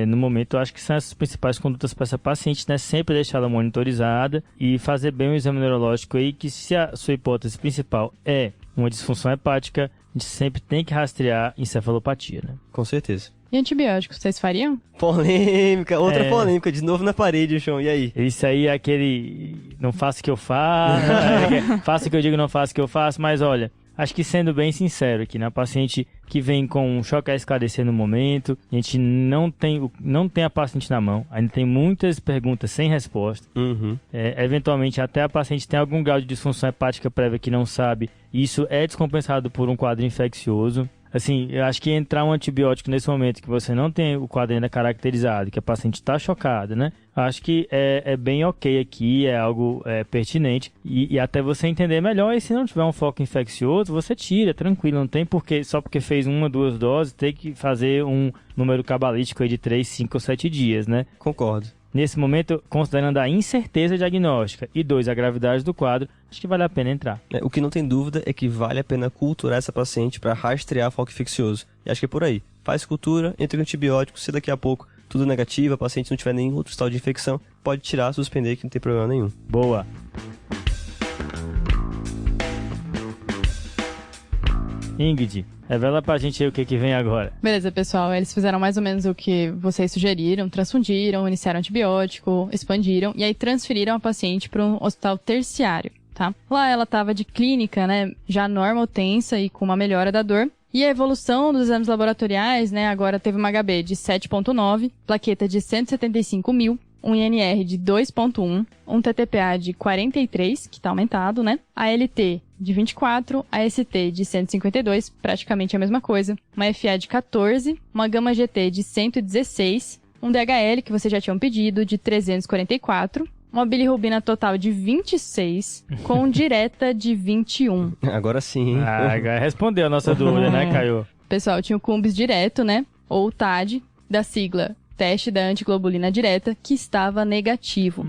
no momento, eu acho que são essas principais condutas para essa paciente, né? Sempre deixar ela monitorizada e fazer bem o exame neurológico aí, que se a sua hipótese principal é uma disfunção hepática, a gente sempre tem que rastrear encefalopatia, né? Com certeza. E antibióticos, vocês fariam? Polêmica, outra polêmica, de novo na parede, João, e aí? Isso aí é aquele não faço o que eu faço, faço o que eu digo, não faço o que eu faço, mas olha, acho que sendo bem sincero aqui, né, paciente que vem com um choque a esclarecer no momento, a gente não tem a paciente na mão, ainda tem muitas perguntas sem resposta, eventualmente até a paciente tem algum grau de disfunção hepática prévia que não sabe, e isso é descompensado por um quadro infeccioso. Assim, eu acho que entrar um antibiótico nesse momento que você não tem o quadro ainda caracterizado, que a paciente está chocada, né? Acho que é bem ok aqui, é algo pertinente. E até você entender melhor, e se não tiver um foco infeccioso, você tira, tranquilo. Não tem porque, só porque fez 1, 2 doses, ter que fazer um número cabalístico aí de 3, 5 ou 7 dias, né? Concordo. Nesse momento, considerando a incerteza diagnóstica e 2, a gravidade do quadro, acho que vale a pena entrar. O que não tem dúvida é que vale a pena culturar essa paciente para rastrear foco infeccioso. E acho que é por aí. Faz cultura, entra com antibiótico, se daqui a pouco tudo negativo, a paciente não tiver nenhum outro estado de infecção, pode tirar, suspender, que não tem problema nenhum. Boa! Ingrid, revela pra gente aí o que vem agora. Beleza, pessoal. Eles fizeram mais ou menos o que vocês sugeriram. Transfundiram, iniciaram antibiótico, expandiram e aí transferiram a paciente para um hospital terciário, tá? Lá ela tava de clínica, né, já normal tensa e com uma melhora da dor. E a evolução dos exames laboratoriais, né, agora teve uma HB de 7.9, plaqueta de 175 mil, um INR de 2.1, um TTPA de 43, que tá aumentado, né? ALT de 24, AST de 152, praticamente a mesma coisa, uma FA de 14, uma gama GT de 116, um DHL, que vocês já tinham pedido, de 344, uma bilirrubina total de 26, com direta de 21. Agora sim, hein? Agora respondeu a nossa dúvida, né, Caio? Pessoal, tinha o CUMBS direto, né? Ou TAD, da sigla teste da antiglobulina direta, que estava negativo.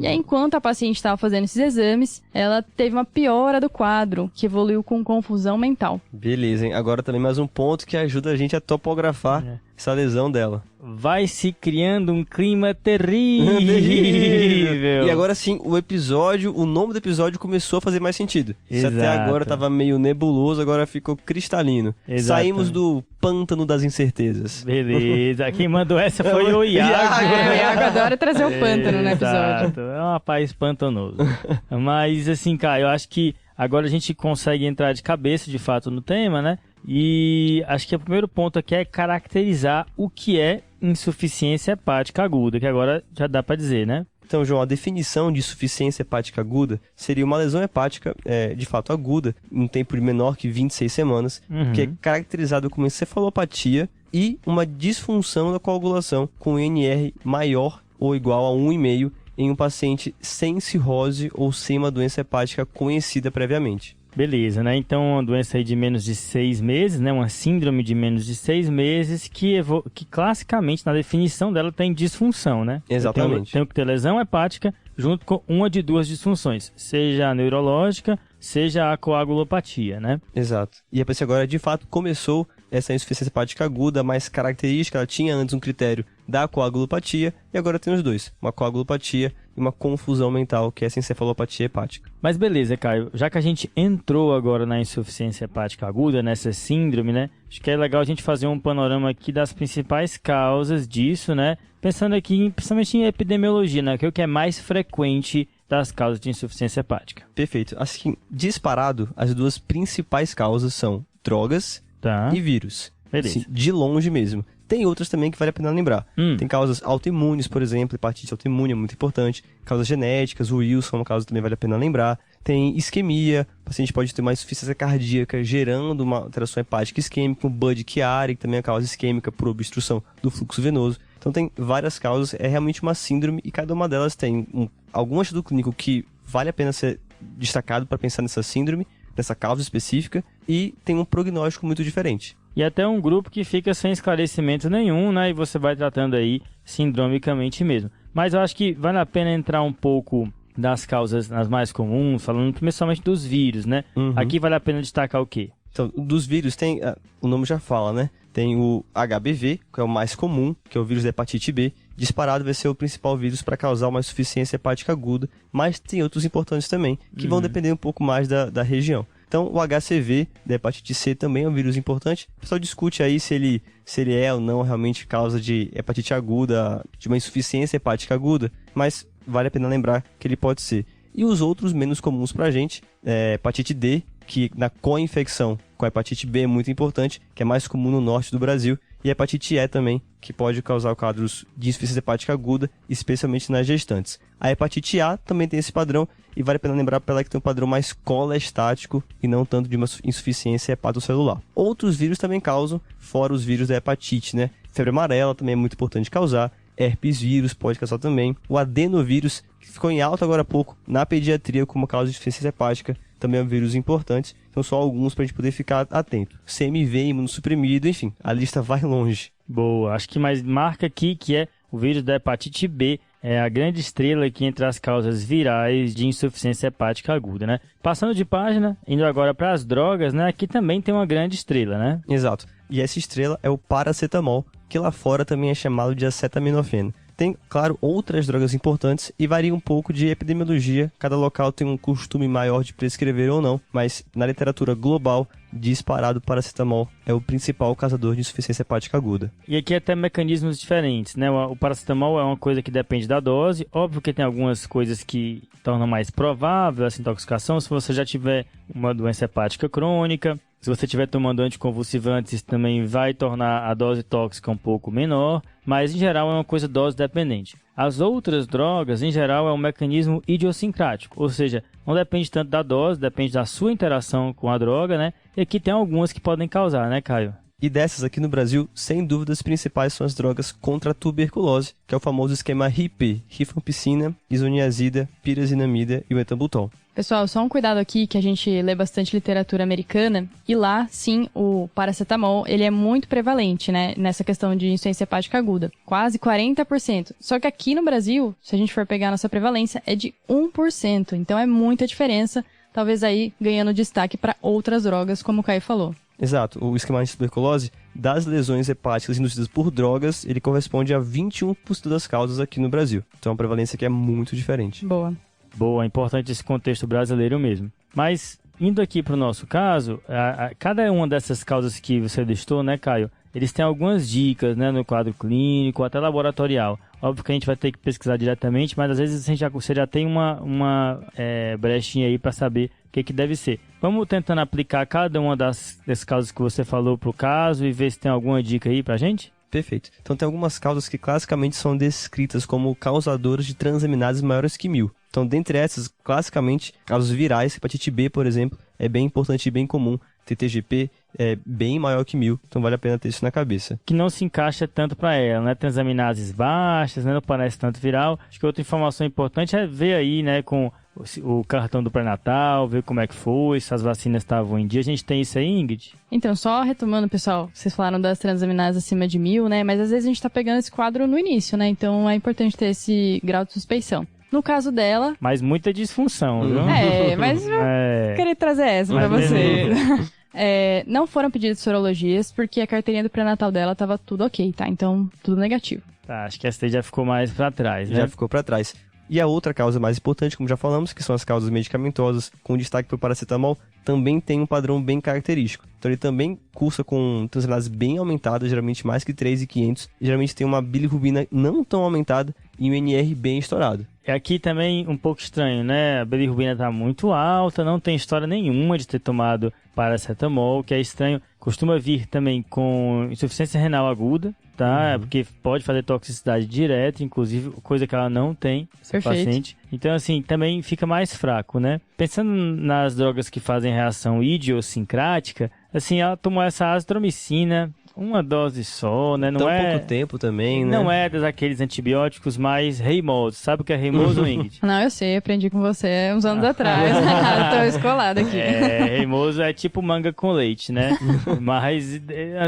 E aí, enquanto a paciente estava fazendo esses exames, ela teve uma piora do quadro, que evoluiu com confusão mental. Beleza, hein? Agora também mais um ponto que ajuda a gente a topografar essa lesão dela. Vai se criando um clima terrível. E agora sim, o nome do episódio começou a fazer mais sentido. Se até agora estava meio nebuloso, agora ficou cristalino. Exato. Saímos do pântano das incertezas. Beleza, quem mandou essa foi o Iago. O Iago adora trazer o pântano no episódio. Exato, é um rapaz pantanoso. Mas assim, cara, eu acho que agora a gente consegue entrar de cabeça, de fato, no tema, né? E acho que o primeiro ponto aqui é caracterizar o que é insuficiência hepática aguda, que agora já dá para dizer, né? Então, João, a definição de insuficiência hepática aguda seria uma lesão hepática, de fato aguda, em um tempo menor que 26 semanas, que é caracterizado como encefalopatia e uma disfunção da coagulação com INR maior ou igual a 1,5 em um paciente sem cirrose ou sem uma doença hepática conhecida previamente. Beleza, né? Então, uma doença aí de menos de 6 meses, né? Uma síndrome de menos de 6 meses que classicamente, na definição dela, tem disfunção, né? Exatamente. Tem que ter lesão hepática junto com uma de 2 disfunções, seja a neurológica, seja a coagulopatia, né? Exato. E a paciente agora, de fato, começou essa insuficiência hepática aguda, mais característica, ela tinha antes um critério da coagulopatia, e agora tem os dois, uma coagulopatia e uma confusão mental, que é essa encefalopatia hepática. Mas beleza, Caio, já que a gente entrou agora na insuficiência hepática aguda, nessa síndrome, né, acho que é legal a gente fazer um panorama aqui das principais causas disso, né, pensando aqui principalmente em epidemiologia, né, que é o que é mais frequente das causas de insuficiência hepática. Perfeito. Assim, disparado, as duas principais causas são drogas e vírus. Beleza. Assim, de longe mesmo. Tem outras também que vale a pena lembrar. Tem causas autoimunes, por exemplo, hepatite autoimune é muito importante. Causas genéticas, o Wilson é uma causa que também vale a pena lembrar. Tem isquemia, o paciente pode ter uma insuficiência cardíaca gerando uma alteração hepática isquêmica, o Budd-Chiari, que também é uma causa isquêmica por obstrução do fluxo venoso. Então tem várias causas, é realmente uma síndrome e cada uma delas tem algum estudo clínico que vale a pena ser destacado para pensar nessa síndrome, nessa causa específica, e tem um prognóstico muito diferente. E até um grupo que fica sem esclarecimento nenhum, né? E você vai tratando aí sindromicamente mesmo. Mas eu acho que vale a pena entrar um pouco das causas as mais comuns, falando principalmente dos vírus, né? Aqui vale a pena destacar o quê? Então, dos vírus tem, o nome já fala, né? Tem o HBV, que é o mais comum, que é o vírus da hepatite B. Disparado vai ser o principal vírus para causar uma insuficiência hepática aguda, mas tem outros importantes também, que vão depender um pouco mais da região. Então, o HCV da hepatite C também é um vírus importante. O pessoal discute aí se ele é ou não realmente causa de hepatite aguda, de uma insuficiência hepática aguda, mas vale a pena lembrar que ele pode ser. E os outros menos comuns para a gente, hepatite D, que na co-infecção com a hepatite B é muito importante, que é mais comum no norte do Brasil, e a hepatite E também, que pode causar quadros de insuficiência hepática aguda, especialmente nas gestantes. A hepatite A também tem esse padrão, e vale a pena lembrar para ela que tem um padrão mais colestático e não tanto de uma insuficiência hepatocelular. Outros vírus também causam, fora os vírus da hepatite, né? Febre amarela também é muito importante causar, herpes vírus pode causar também, o adenovírus, que ficou em alta agora há pouco na pediatria como causa de insuficiência hepática, também é um vírus importante, então só alguns para a gente poder ficar atento. CMV, imunossuprimido, enfim, a lista vai longe. Boa, acho que mais marca aqui que é o vírus da hepatite B, é a grande estrela aqui entre as causas virais de insuficiência hepática aguda, né? Passando de página, indo agora para as drogas, né? Aqui também tem uma grande estrela, né? Exato, e essa estrela é o paracetamol, que lá fora também é chamado de acetaminofeno. Tem, claro, outras drogas importantes e varia um pouco de epidemiologia. Cada local tem um costume maior de prescrever ou não, mas na literatura global, disparado, paracetamol é o principal causador de insuficiência hepática aguda. E aqui até mecanismos diferentes, né? O paracetamol é uma coisa que depende da dose. Óbvio que tem algumas coisas que tornam mais provável essa intoxicação. Se você já tiver uma doença hepática crônica, se você estiver tomando anticonvulsivantes, isso também vai tornar a dose tóxica um pouco menor, mas em geral é uma coisa dose dependente. As outras drogas, em geral, é um mecanismo idiosincrático, ou seja, não depende tanto da dose, depende da sua interação com a droga, né? E aqui tem algumas que podem causar, né, Caio? E dessas aqui no Brasil, sem dúvida, as principais são as drogas contra a tuberculose, que é o famoso esquema RIP, rifampicina, isoniazida, pirazinamida e o etambutol. Pessoal, só um cuidado aqui, que a gente lê bastante literatura americana, e lá, sim, o paracetamol, ele é muito prevalente, né, nessa questão de insuficiência hepática aguda, quase 40%. Só que aqui no Brasil, se a gente for pegar a nossa prevalência, é de 1%, então é muita diferença, talvez aí ganhando destaque para outras drogas, como o Caio falou. Exato, o esquema de tuberculose, das lesões hepáticas induzidas por drogas, ele corresponde a 21% das causas aqui no Brasil. Então a prevalência aqui é muito diferente. Boa. Boa, é importante esse contexto brasileiro mesmo. Mas, indo aqui para o nosso caso, cada uma dessas causas que você listou, né, Caio, eles têm algumas dicas, né, no quadro clínico, até laboratorial. Óbvio que a gente vai ter que pesquisar diretamente, mas às vezes você já tem uma brechinha aí para saber o que deve ser. Vamos tentando aplicar cada uma das causas que você falou para o caso e ver se tem alguma dica aí para a gente? Perfeito. Então tem algumas causas que classicamente são descritas como causadoras de transaminases maiores que 1000. Então, dentre essas, classicamente, causas virais, hepatite B, por exemplo, é bem importante e bem comum. TTGP é bem maior que 1000, então vale a pena ter isso na cabeça. Que não se encaixa tanto para ela, né? Transaminases baixas, né? Não parece tanto viral. Acho que outra informação importante é ver aí, né, com o cartão do pré-natal, ver como é que foi, se as vacinas estavam em dia. A gente tem isso aí, Ingrid? Então, só retomando, pessoal, vocês falaram das transaminases acima de 1000, né? Mas às vezes a gente tá pegando esse quadro no início, né? Então é importante ter esse grau de suspeição. No caso dela... Mas muita disfunção, viu? Mas eu queria trazer essa pra você. Não foram pedidas sorologias, porque a carteirinha do pré-natal dela tava tudo ok, tá? Então, tudo negativo. Tá, acho que essa daí já ficou mais pra trás, né? Já ficou pra trás. E a outra causa mais importante, como já falamos, que são as causas medicamentosas, com destaque para o paracetamol, também tem um padrão bem característico. Então ele também cursa com transaminases bem aumentadas, geralmente mais que 3.500, e geralmente tem uma bilirrubina não tão aumentada, e um NR bem estourado. É aqui também um pouco estranho, né? A bilirrubina está muito alta, não tem história nenhuma de ter tomado paracetamol, que é estranho. Costuma vir também com insuficiência renal aguda, tá? Porque pode fazer toxicidade direta, inclusive, coisa que ela não tem, essa paciente. Então, assim, também fica mais fraco, né? Pensando nas drogas que fazem reação idiosincrática, assim, ela tomou essa azitromicina, uma dose só, né? Não tão é pouco tempo também, né? Não é daqueles antibióticos mais reimosos. Sabe o que é reimoso, Ingrid? Não, eu sei, aprendi com você uns anos atrás. Tô escolada aqui. Reimoso é tipo manga com leite, né? Mas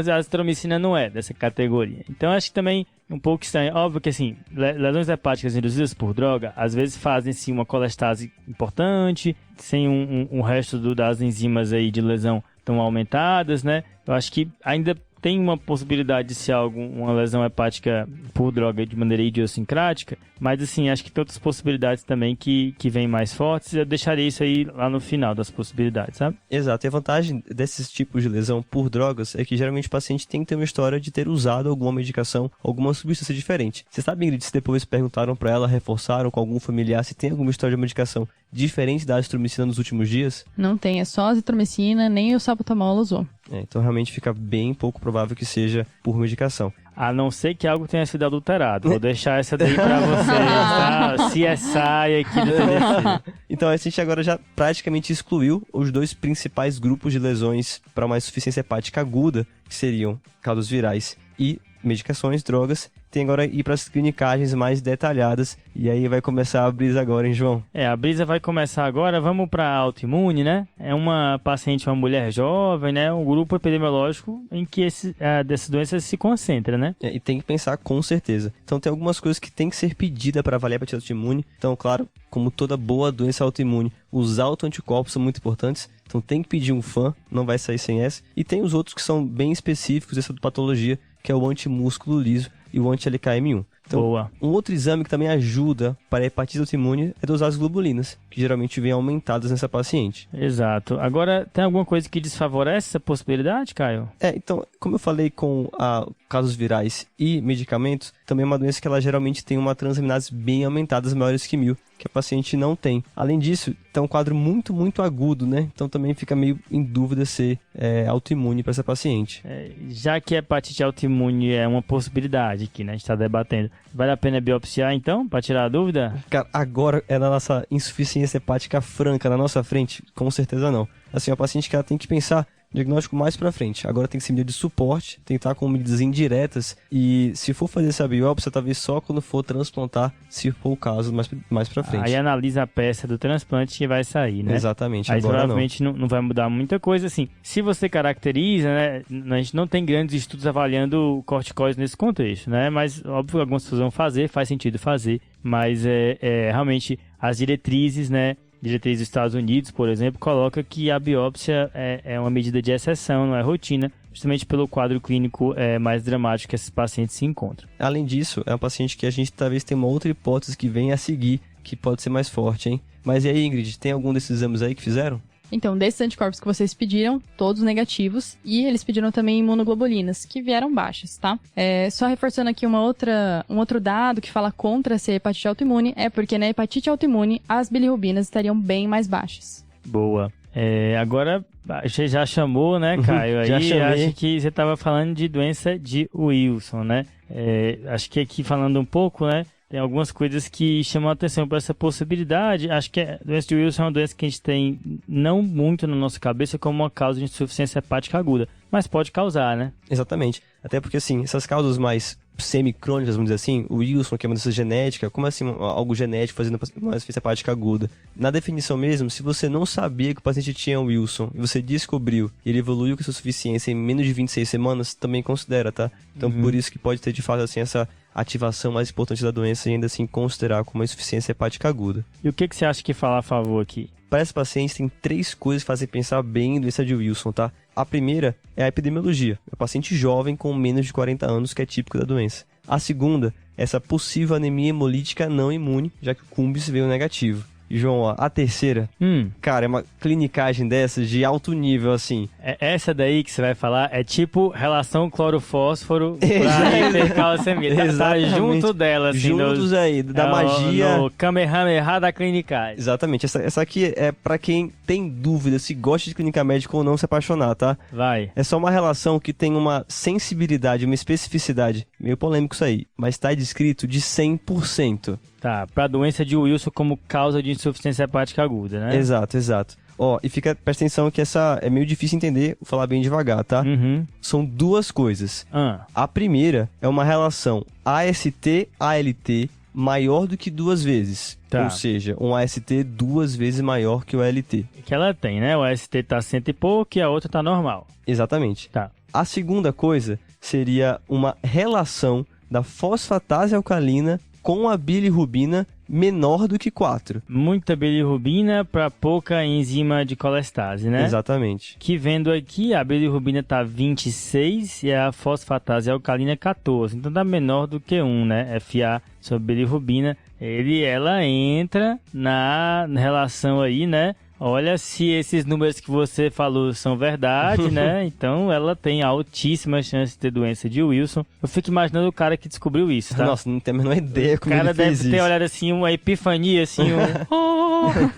a azitromicina não é dessa categoria. Então, acho que também um pouco estranho. Óbvio que, assim, lesões hepáticas induzidas por droga, às vezes fazem, sim, uma colestase importante, sem um resto das enzimas aí de lesão tão aumentadas, né? Eu acho que ainda tem uma possibilidade de ser uma lesão hepática por droga de maneira idiosincrática, mas assim, acho que tem outras possibilidades também que vêm mais fortes. Eu deixaria isso aí lá no final das possibilidades, sabe? Exato, e a vantagem desses tipos de lesão por drogas é que geralmente o paciente tem que ter uma história de ter usado alguma medicação, alguma substância diferente. Você sabe, Ingrid, se depois perguntaram para ela, reforçaram com algum familiar se tem alguma história de medicação diferente da azitromicina nos últimos dias? Não tem, é só a azitromicina, nem o salbutamol usou. Então realmente fica bem pouco provável que seja por medicação. A não ser que algo tenha sido adulterado. Vou deixar essa daí pra vocês, tá? CSI aqui do TDC. Então a gente agora já praticamente excluiu os dois principais grupos de lesões para uma insuficiência hepática aguda, que seriam causas virais e medicações, drogas. Tem agora ir para as clinicagens mais detalhadas. E aí vai começar a brisa agora, hein, João? A brisa vai começar agora. Vamos para a autoimune, né? É uma paciente, uma mulher jovem, né? Um grupo epidemiológico em que dessa doença se concentra, né? E tem que pensar com certeza. Então tem algumas coisas que tem que ser pedida para avaliar a hepatite autoimune. Então, claro, como toda boa doença autoimune, os autoanticorpos são muito importantes. Então tem que pedir um FAN, não vai sair sem essa. E tem os outros que são bem específicos dessa patologia, que é o antimúsculo liso e o anti-LKM1. Então, Boa. Um outro exame que também ajuda para a hepatite autoimune é dosar as globulinas, que geralmente vêm aumentadas nessa paciente. Exato. Agora, tem alguma coisa que desfavorece essa possibilidade, Caio? Então, como eu falei com casos virais e medicamentos, também é uma doença que ela geralmente tem uma transaminases bem aumentadas, maiores que 1000, que a paciente não tem. Além disso, é um quadro muito, muito agudo, né? Então também fica meio em dúvida ser autoimune para essa paciente. Já que a hepatite autoimune é uma possibilidade aqui, né? A gente está debatendo. Vale a pena biopsiar, então, para tirar a dúvida? Cara, agora é na nossa insuficiência hepática franca, na nossa frente? Com certeza não. Assim, a paciente que ela tem que pensar diagnóstico mais pra frente. Agora tem que ser medida de suporte, tentar com medidas indiretas e se for fazer essa biópsia, talvez só quando for transplantar, se for o caso, mais pra frente. Aí analisa a peça do transplante e vai sair, né? Exatamente, aí agora provavelmente não vai mudar muita coisa, assim. Se você caracteriza, né, a gente não tem grandes estudos avaliando corticóides nesse contexto, né? Mas, óbvio, algumas pessoas vão fazer, faz sentido fazer, mas realmente as diretrizes, né? Diretriz dos Estados Unidos, por exemplo, coloca que a biópsia é uma medida de exceção, não é rotina, justamente pelo quadro clínico mais dramático que esses pacientes se encontram. Além disso, é um paciente que a gente talvez tenha uma outra hipótese que venha a seguir, que pode ser mais forte, hein? Mas e aí, Ingrid, tem algum desses exames aí que fizeram? Então, desses anticorpos que vocês pediram, todos negativos, e eles pediram também imunoglobulinas, que vieram baixas, tá? Só reforçando aqui um outro dado que fala contra ser hepatite autoimune, é porque na hepatite autoimune as bilirrubinas estariam bem mais baixas. Boa. Agora, você já chamou, né, Caio? Aí já chamei. Acho que você estava falando de doença de Wilson, né? Acho que aqui falando um pouco, né? Tem algumas coisas que chamam a atenção para essa possibilidade. Acho que a doença de Wilson é uma doença que a gente tem não muito na nossa cabeça como uma causa de insuficiência hepática aguda, mas pode causar, né? Exatamente. Até porque, assim, essas causas mais semicrônicas, vamos dizer assim, o Wilson, que é uma doença genética, como assim algo genético fazendo uma insuficiência hepática aguda? Na definição mesmo, se você não sabia que o paciente tinha Wilson e você descobriu e ele evoluiu com essa insuficiência em menos de 26 semanas, também considera, tá? Então, por isso que pode ter, de fato, assim, essa ativação mais importante da doença e ainda assim considerar como uma insuficiência hepática aguda. E o que você acha que fala a favor aqui? Para esse paciente, tem 3 coisas que fazem pensar bem em doença de Wilson, tá? A primeira é a epidemiologia. É um paciente jovem com menos de 40 anos que é típico da doença. A segunda é essa possível anemia hemolítica não imune, já que o Cumbis veio negativo. João, ó, a terceira, cara, é uma clinicagem dessas de alto nível, assim. Essa daí que você vai falar é tipo relação clorofósforo pra hipercalcemia. Tá junto dela, assim. Juntos aí, da magia. No Kamehameha da clinicagem. Exatamente. Essa aqui é pra quem tem dúvida se gosta de clínica médica ou não se apaixonar, tá? Vai. É só uma relação que tem uma sensibilidade, uma especificidade, meio polêmico isso aí, mas tá descrito de 100%. Tá, pra doença de Wilson como causa de insuficiência hepática aguda, né? Exato. Ó, e presta atenção que essa é meio difícil entender, vou falar bem devagar, tá? São duas coisas. A primeira é uma relação AST-ALT maior do que 2 vezes. Tá. Ou seja, um AST 2 vezes maior que o ALT. Que ela tem, né? O AST tá 100 e pouco e a outra tá normal. Exatamente. Tá. A segunda coisa seria uma relação da fosfatase alcalina com a bilirrubina menor do que 4. Muita bilirrubina para pouca enzima de colestase, né? Exatamente. Que vendo aqui, a bilirrubina tá 26 e a fosfatase alcalina 14. Então tá menor do que 1, né? FA sobre bilirrubina. Ela entra na relação aí, né? Olha, se esses números que você falou são verdade, né? Então ela tem altíssima chance de ter doença de Wilson. Eu fico imaginando o cara que descobriu isso, tá? Nossa, não tenho a menor ideia como ele fez isso. O cara deve ter olhado assim, uma epifania, assim,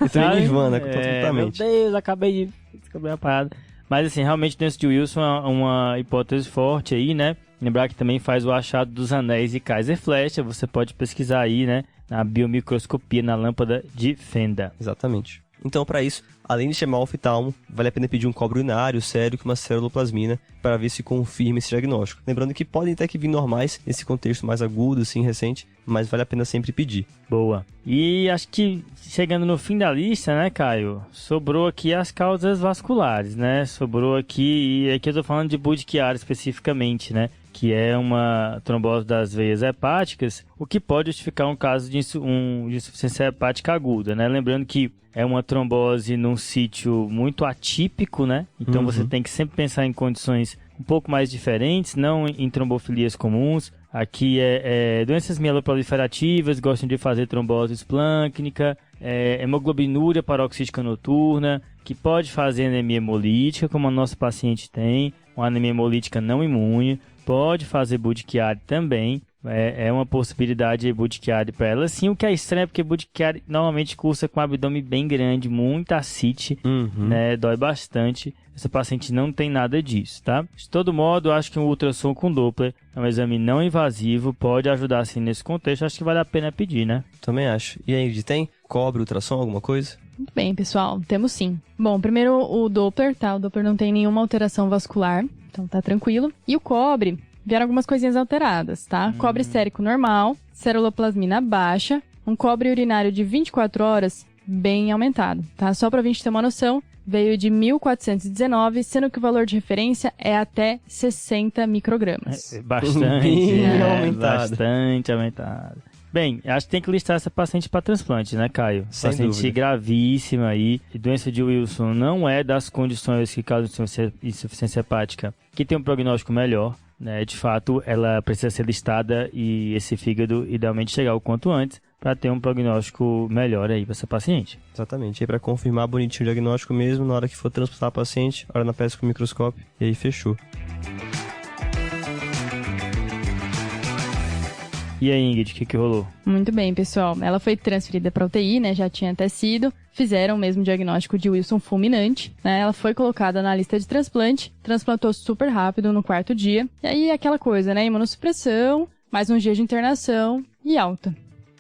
Entrou em Nirvana, completamente. Meu Deus, acabei de descobrir uma parada. Mas assim, realmente doença de Wilson é uma hipótese forte aí, né? Lembrar que também faz o achado dos anéis de Kaiser-Flecha. Você pode pesquisar aí, né? Na biomicroscopia, na lâmpada de Fenda. Exatamente. Então, para isso, além de chamar o oftalmo, vale a pena pedir um cobre urinário sério com uma ceruloplasmina para ver se confirma esse diagnóstico. Lembrando que podem até que vir normais nesse contexto mais agudo, assim, recente, mas vale a pena sempre pedir. Boa. E acho que chegando no fim da lista, né, Caio? Sobrou aqui as causas vasculares, né? Sobrou aqui, e aqui eu tô falando de Budd-Chiari especificamente, né? Que é uma trombose das veias hepáticas, o que pode justificar um caso de insuficiência hepática aguda, né? Lembrando que é uma trombose num sítio muito atípico, né? Então você tem que sempre pensar em condições um pouco mais diferentes, não em trombofilias comuns. Aqui doenças mieloproliferativas, gostam de fazer trombose esplâncnica, hemoglobinúria paroxística noturna, que pode fazer anemia hemolítica, como a nossa paciente tem, uma anemia hemolítica não imune, pode fazer Budd-Chiari também. É uma possibilidade de Budd-Chiari para ela. Sim, o que é estranho é porque Budd-Chiari normalmente cursa com um abdômen bem grande, muita ascite, né? Dói bastante. Essa paciente não tem nada disso, tá? De todo modo, acho que um ultrassom com Doppler é um exame não invasivo, pode ajudar assim nesse contexto. Acho que vale a pena pedir, né? Também acho. E aí, tem? Cobre, ultrassom, alguma coisa? Muito bem, pessoal. Temos sim. Bom, primeiro o Doppler, tá? O Doppler não tem nenhuma alteração vascular, então tá tranquilo. E o cobre... Vieram algumas coisinhas alteradas, tá? Cobre sérico normal, ceruloplasmina baixa, um cobre urinário de 24 horas bem aumentado, tá? Só pra gente ter uma noção, veio de 1.419, sendo que o valor de referência é até 60 microgramas. Bastante aumentado. Bem, acho que tem que listar essa paciente para transplante, né, Caio? Sem paciente dúvida. Gravíssima aí. E doença de Wilson não é das condições que causam insuficiência hepática que tem um prognóstico melhor. Né? De fato, ela precisa ser listada e esse fígado idealmente chegar o quanto antes para ter um prognóstico melhor aí para essa paciente. Exatamente. E aí para confirmar bonitinho o diagnóstico mesmo, na hora que for transplantar a paciente, olha na peça com o microscópio e aí fechou. E aí, Ingrid, o que rolou? Muito bem, pessoal. Ela foi transferida para UTI, né? Já tinha até sido. Fizeram o mesmo diagnóstico de Wilson fulminante, né? Ela foi colocada na lista de transplante, transplantou super rápido no 4º dia. E aí, aquela coisa, né? Imunossupressão, mais um dia de internação e alta.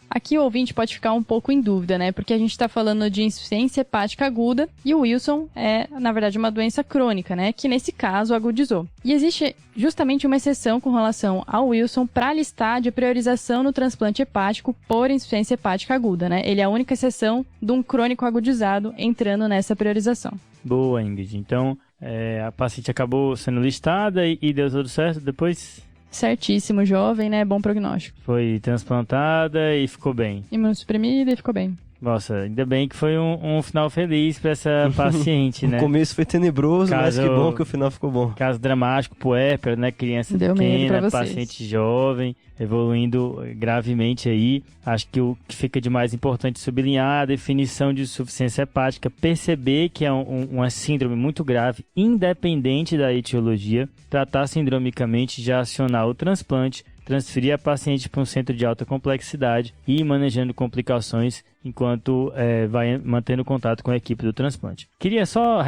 Aqui o ouvinte pode ficar um pouco em dúvida, né? Porque a gente está falando de insuficiência hepática aguda e o Wilson é, na verdade, uma doença crônica, né? Que nesse caso agudizou. E existe justamente uma exceção com relação ao Wilson para listar de priorização no transplante hepático por insuficiência hepática aguda, né? Ele é a única exceção de um crônico agudizado entrando nessa priorização. Boa, Ingrid. Então, a paciente acabou sendo listada e deu tudo certo depois? Certíssimo, jovem, né? Bom prognóstico. Foi transplantada e ficou bem. Imunossuprimida e ficou bem. Nossa, ainda bem que foi um final feliz pra essa paciente, né? O começo foi tenebroso, mas que bom que o final ficou bom. Caso dramático, puérpera, né? Criança Deu medo pra pequena, vocês. paciente jovem, evoluindo gravemente aí. Acho que o que fica de mais importante sublinhar a definição de insuficiência hepática, perceber que é uma síndrome muito grave, independente da etiologia, tratar sindromicamente, já acionar o transplante, transferir a paciente para um centro de alta complexidade e ir manejando complicações enquanto vai mantendo contato com a equipe do transplante. Queria só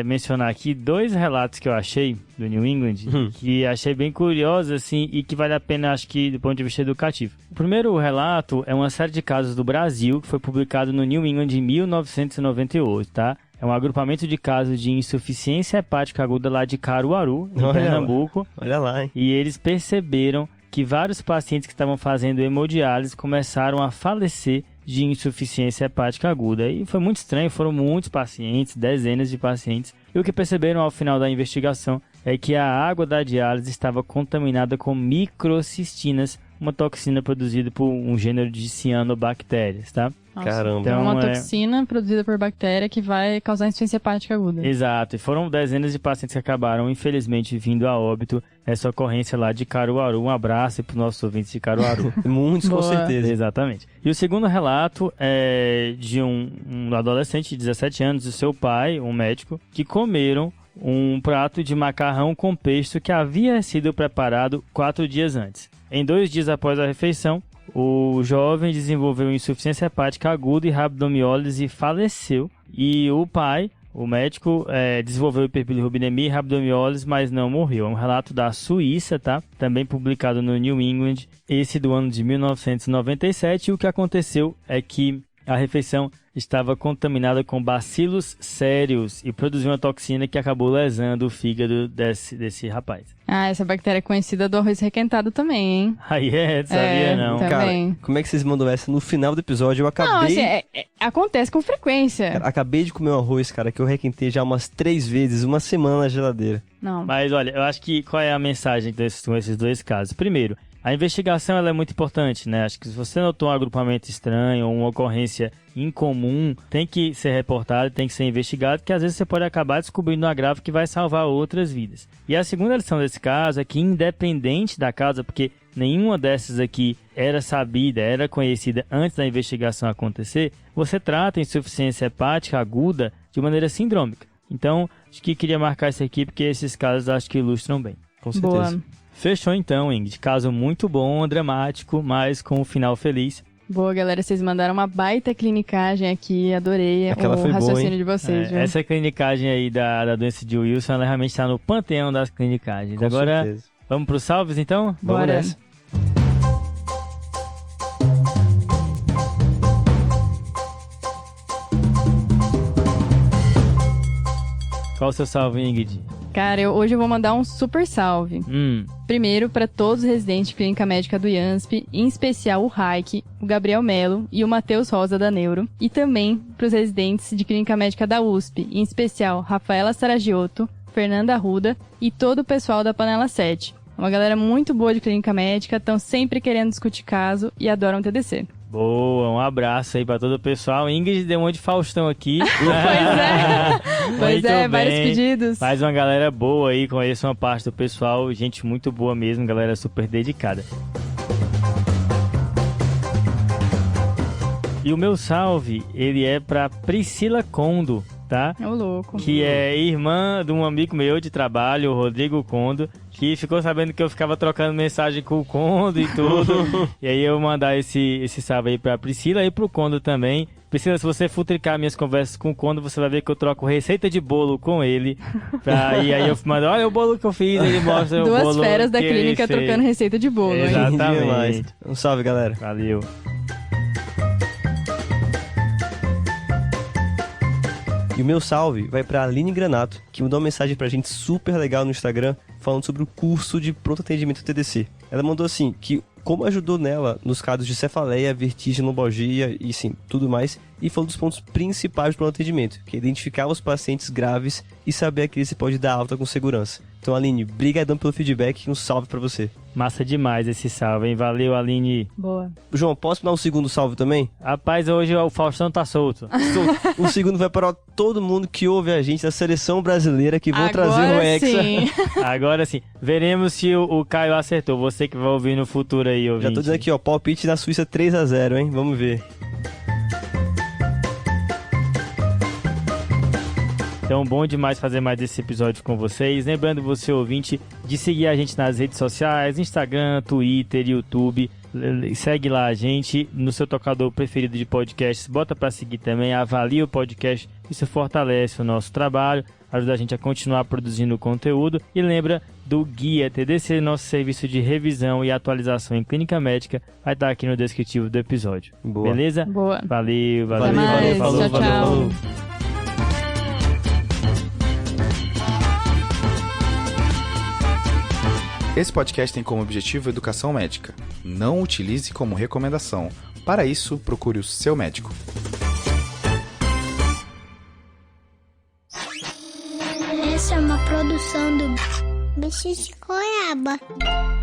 mencionar aqui 2 relatos que eu achei do New England, que achei bem curiosos assim, e que vale a pena, acho que, do ponto de vista educativo. O primeiro relato é uma série de casos do Brasil, que foi publicado no New England em 1998, tá? É um agrupamento de casos de insuficiência hepática aguda lá de Caruaru, em Pernambuco. Olha lá, hein? E eles perceberam que vários pacientes que estavam fazendo hemodiálise começaram a falecer de insuficiência hepática aguda. E foi muito estranho, foram muitos pacientes, dezenas de pacientes. E o que perceberam ao final da investigação é que a água da diálise estava contaminada com microcistinas, uma toxina produzida por um gênero de cianobactérias, tá? Nossa, Caramba. Então, uma toxina produzida por bactéria que vai causar insuficiência hepática aguda. Exato, e foram dezenas de pacientes que acabaram, infelizmente, vindo a óbito essa ocorrência lá de Caruaru. Um abraço para os nossos ouvintes de Caruaru. Muitos, com certeza. Exatamente. E o segundo relato é de um adolescente de 17 anos e seu pai, um médico, que comeram um prato de macarrão com pesto que havia sido preparado 4 dias antes. Em 2 dias após a refeição, o jovem desenvolveu insuficiência hepática aguda e rabdomiólise e faleceu. E o pai, o médico, desenvolveu hiperbilirrubinemia e rabdomiólise, mas não morreu. É um relato da Suíça, tá? Também publicado no New England, esse do ano de 1997. E o que aconteceu é que a refeição estava contaminada com bacilos sérios e produziu uma toxina que acabou lesando o fígado desse rapaz. Ah, essa bactéria é conhecida do arroz requentado também, hein? Aí sabia não. Também. Cara, como é que vocês mandam essa no final do episódio? Eu acabei... Não, assim, acontece com frequência. Cara, acabei de comer um arroz, cara, que eu requentei já umas 3 vezes, uma semana na geladeira. Não. Mas olha, eu acho que qual é a mensagem com esses 2 casos? Primeiro, a investigação ela é muito importante, né? Acho que se você notou um agrupamento estranho ou uma ocorrência incomum, tem que ser reportado, tem que ser investigado, porque às vezes você pode acabar descobrindo um agravo que vai salvar outras vidas. E a segunda lição desse caso é que, independente da causa, porque nenhuma dessas aqui era sabida, era conhecida antes da investigação acontecer, você trata a insuficiência hepática aguda de maneira sindrômica. Então, acho que queria marcar isso aqui, porque esses casos acho que ilustram bem. Com certeza. Boa. Fechou então, Ingrid. Caso muito bom, dramático, mas com um final feliz. Boa, galera. Vocês mandaram uma baita clinicagem aqui. Adorei Aquela o foi boa, raciocínio hein? de vocês, viu? Essa clinicagem aí da doença de Wilson, ela realmente está no panteão das clinicagens. Com Agora, certeza. vamos para os salves então? Vamos Bora. nessa. Qual o seu salve, Ingrid? Cara, hoje eu vou mandar um super salve. Primeiro, para todos os residentes de Clínica Médica do IANSP, em especial o Raik, o Gabriel Melo e o Matheus Rosa da Neuro. E também para os residentes de Clínica Médica da USP, em especial Rafaela Saragiotto, Fernanda Arruda e todo o pessoal da Panela 7. Uma galera muito boa de Clínica Médica, estão sempre querendo discutir caso e adoram TDC. Boa, um abraço aí pra todo o pessoal. Ingrid deu um de Faustão aqui. Pois é, vários bem. pedidos. Faz uma galera boa aí, conheço uma parte do pessoal, gente muito boa mesmo, galera super dedicada. E o meu salve, ele é pra Priscila Condo, tá? Ô, louco. Que é irmã de um amigo meu de trabalho, o Rodrigo Condo, que ficou sabendo que eu ficava trocando mensagem com o Condo e tudo. E aí eu mandar esse salve aí pra Priscila e pro Condo também. Priscila, se você futricar minhas conversas com o Condo, você vai ver que eu troco receita de bolo com ele. E aí eu mando, olha o bolo que eu fiz, ele mostra o bolo. Duas feras da que ele clínica fez. trocando receita de bolo, hein? Exatamente. Demais. Um salve, galera. Valeu. E o meu salve vai pra Aline Granato, que mandou uma mensagem pra gente super legal no Instagram, falando sobre o curso de pronto atendimento TDC. Ela mandou assim, que como ajudou nela nos casos de cefaleia, vertigem, lombalgia e sim, tudo mais, e falou dos pontos principais do pronto atendimento, que é identificar os pacientes graves e saber a que se pode dar alta com segurança. Então, Aline, brigadão pelo feedback e um salve pra você. Massa demais esse salve, hein? Valeu, Aline. Boa. João, posso dar um segundo salve também? Rapaz, hoje o Faustão tá solto. O segundo vai para todo mundo que ouve a gente da seleção brasileira que vão trazer o Hexa. Sim. Agora sim. Veremos se o Caio acertou. Você que vai ouvir no futuro aí, ouvinte. Já tô dizendo aqui, ó, palpite na Suíça 3-0, hein? Vamos ver. Então, bom demais fazer mais esse episódio com vocês. Lembrando você, ouvinte, de seguir a gente nas redes sociais, Instagram, Twitter, YouTube. Segue lá a gente no seu tocador preferido de podcasts. Bota para seguir também, avalia o podcast. Isso fortalece o nosso trabalho, ajuda a gente a continuar produzindo conteúdo. E lembra do Guia TDC, nosso serviço de revisão e atualização em clínica médica. Vai estar aqui no descritivo do episódio. Boa. Beleza? Boa. Valeu. Até mais. falou, Tchau, tchau. falou. Esse podcast tem como objetivo educação médica. Não utilize como recomendação. Para isso, procure o seu médico. Essa é uma produção do Bicho de Goiaba.